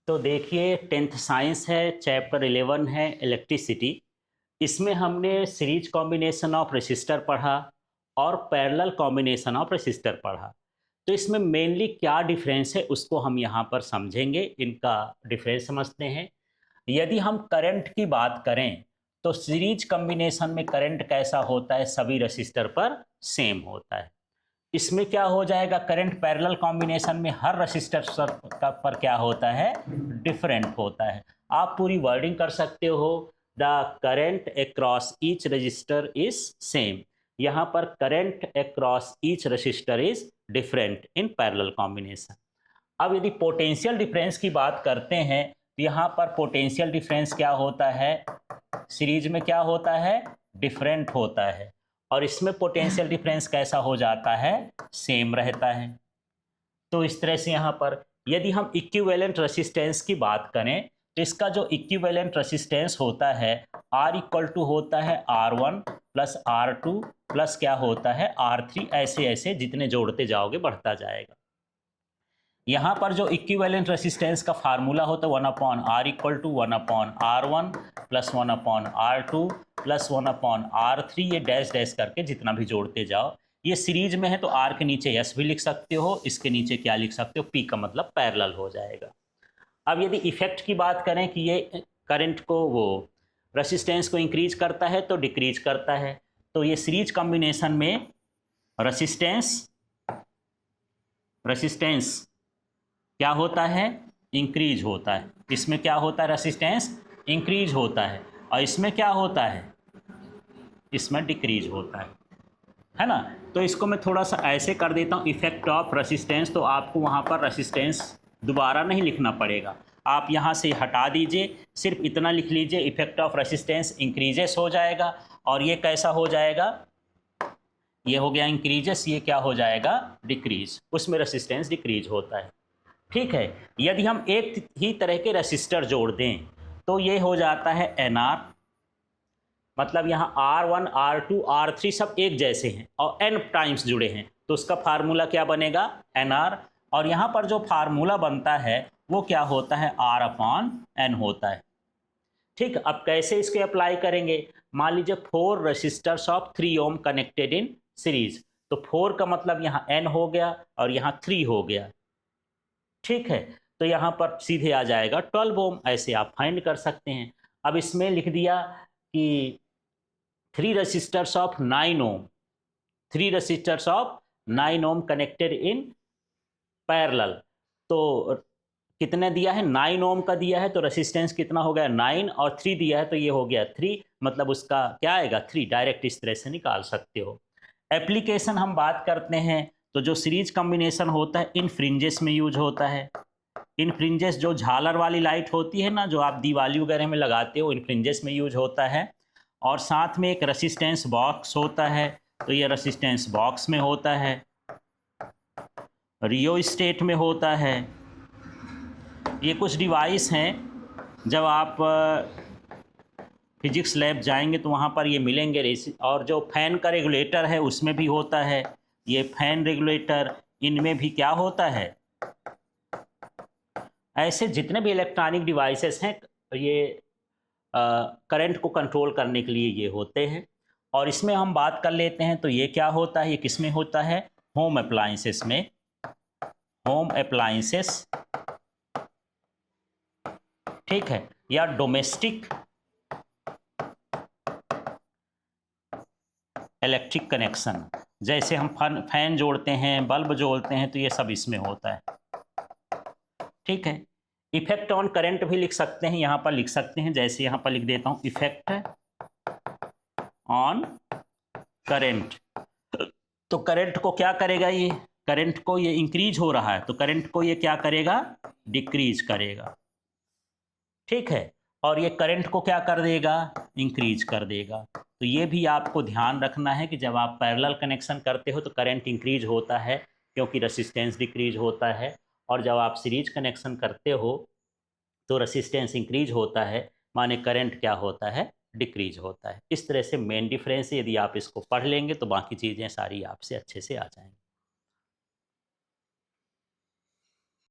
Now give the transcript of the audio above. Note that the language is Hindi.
तो देखिए 10th साइंस है, चैप्टर 11 है इलेक्ट्रिसिटी। इसमें हमने सीरीज कॉम्बिनेशन ऑफ रेसिस्टर पढ़ा और पैरेलल कॉम्बिनेशन ऑफ रेसिस्टर पढ़ा। तो इसमें मेनली क्या डिफरेंस है उसको हम यहाँ पर समझेंगे, इनका डिफरेंस समझते हैं। यदि हम करंट की बात करें तो सीरीज कॉम्बिनेशन में करंट कैसा होता है, सभी रेसिस्टर पर सेम होता है। इसमें क्या हो जाएगा, करंट पैरेलल कॉम्बिनेशन में हर रेसिस्टर पर क्या होता है, डिफरेंट होता है। आप पूरी वर्डिंग कर सकते हो, the current across each resistor is same. यहाँ पर current across each resistor is different in parallel combination. अब यदि पोटेंशियल डिफरेंस की बात करते हैं तो यहाँ पर पोटेंशियल डिफरेंस क्या होता है, सीरीज में क्या होता है, डिफरेंट होता है। और इसमें पोटेंशियल डिफरेंस कैसा हो जाता है, सेम रहता है। तो इस तरह से यहाँ पर यदि हम इक्विवेलेंट रेसिस्टेंस की बात करें तो इसका जो इक्विवेलेंट रेसिस्टेंस होता है R इक्वल टू होता है R1 प्लस R2 प्लस क्या होता है R3, ऐसे ऐसे जितने जोड़ते जाओगे बढ़ता जाएगा। यहाँ पर जो इक्विवेलेंट रेसिस्टेंस का फार्मूला होता है 1/R equal to 1/R1 plus 1/R2 plus 1/R3, ये डैश डैश करके जितना भी जोड़ते जाओ। ये सीरीज में है तो R के नीचे S भी लिख सकते हो, इसके नीचे क्या लिख सकते हो, P का मतलब पैरेलल हो जाएगा। अब यदि इफेक्ट की बात करें कि ये करंट को, वो रेसिस्टेंस को इंक्रीज करता है तो डिक्रीज करता है, तो ये सीरीज कॉम्बिनेशन में रेसिस्टेंस क्या होता है, इंक्रीज होता है। इसमें क्या होता है, रेसिस्टेंस इंक्रीज होता है, और इसमें क्या होता है, इसमें डिक्रीज होता है ना। तो इसको मैं थोड़ा सा ऐसे कर देता हूँ, इफेक्ट ऑफ रेसिस्टेंस, तो आपको वहाँ पर रेसिस्टेंस दोबारा नहीं लिखना पड़ेगा, आप यहाँ से हटा दीजिए, सिर्फ इतना लिख लीजिए, इफेक्ट ऑफ रेसिस्टेंस इंक्रीजेस हो जाएगा। और ये कैसा हो जाएगा, ये हो गया इंक्रीजेस, ये क्या हो जाएगा, डिक्रीज, उसमें रेसिस्टेंस डिक्रीज होता है। ठीक है। यदि हम एक ही तरह के रेसिस्टर जोड़ दें तो ये हो जाता है NR, मतलब यहाँ R1 R2 R3 सब एक जैसे हैं और n टाइम्स जुड़े हैं, तो उसका फार्मूला क्या बनेगा, NR। और यहाँ पर जो फार्मूला बनता है वो क्या होता है, R/N होता है। ठीक, अब कैसे इसके अप्लाई करेंगे, मान लीजिए 4 resistors of 3 ohm connected in series, तो 4 का मतलब यहाँ n हो गया और यहाँ 3 हो गया। ठीक है, तो यहाँ पर सीधे आ जाएगा 12 ओम, ऐसे आप फाइंड कर सकते हैं। अब इसमें लिख दिया कि 3 resistors of 9 ohm, 3 resistors of 9 ohm connected in parallel, तो कितने दिया है, 9 ओम का दिया है, तो रेसिस्टेंस कितना हो गया 9, और 3 दिया है तो ये हो गया 3, मतलब उसका क्या आएगा 3, डायरेक्ट इस तरह से निकाल सकते हो। एप्लीकेशन हम बात करते हैं तो जो सीरीज कॉम्बिनेशन होता है इन फ्रिंजेस में यूज होता है। इन फ्रिंजेस जो झालर वाली लाइट होती है ना, जो आप दिवाली वगैरह में लगाते हो, इन फ्रिंजेस में यूज होता है। और साथ में एक रेसिस्टेंस बॉक्स होता है, तो ये रेसिस्टेंस बॉक्स में होता है, रियो स्टेट में होता है। ये कुछ डिवाइस हैं, जब आप फिजिक्स लैब जाएंगे तो वहाँ पर ये मिलेंगे। और जो फैन का रेगुलेटर है उसमें भी होता है, ये फैन रेगुलेटर, इनमें भी क्या होता है, ऐसे जितने भी इलेक्ट्रॉनिक डिवाइसेस हैं ये करंट को कंट्रोल करने के लिए ये होते हैं। और इसमें हम बात कर लेते हैं तो ये क्या होता है, ये किस में होता है, होम अप्लायंसेस में, होम अप्लायंसेस, ठीक है, या डोमेस्टिक इलेक्ट्रिक कनेक्शन, जैसे हम फैन जोड़ते हैं, बल्ब जोड़ते हैं, तो ये सब इसमें होता है। ठीक है, इफेक्ट ऑन करंट भी लिख सकते हैं, यहाँ पर लिख सकते हैं, जैसे यहाँ पर लिख देता हूँ, इफेक्ट ऑन करंट। तो करंट को क्या करेगा, ये करंट को, ये इंक्रीज हो रहा है तो करंट को ये क्या करेगा, डिक्रीज करेगा। ठीक है, और ये करंट को क्या कर देगा, इंक्रीज कर देगा। तो ये भी आपको ध्यान रखना है कि जब आप पैरेलल कनेक्शन करते हो तो करंट इंक्रीज होता है क्योंकि रेसिस्टेंस डिक्रीज होता है, और जब आप सीरीज कनेक्शन करते हो तो रेसिस्टेंस इंक्रीज होता है, माने करंट क्या होता है, डिक्रीज होता है। इस तरह से मेन डिफरेंस है, यदि आप इसको पढ़ लेंगे तो बाकी चीज़ें सारी आपसे अच्छे से आ जाएंगी।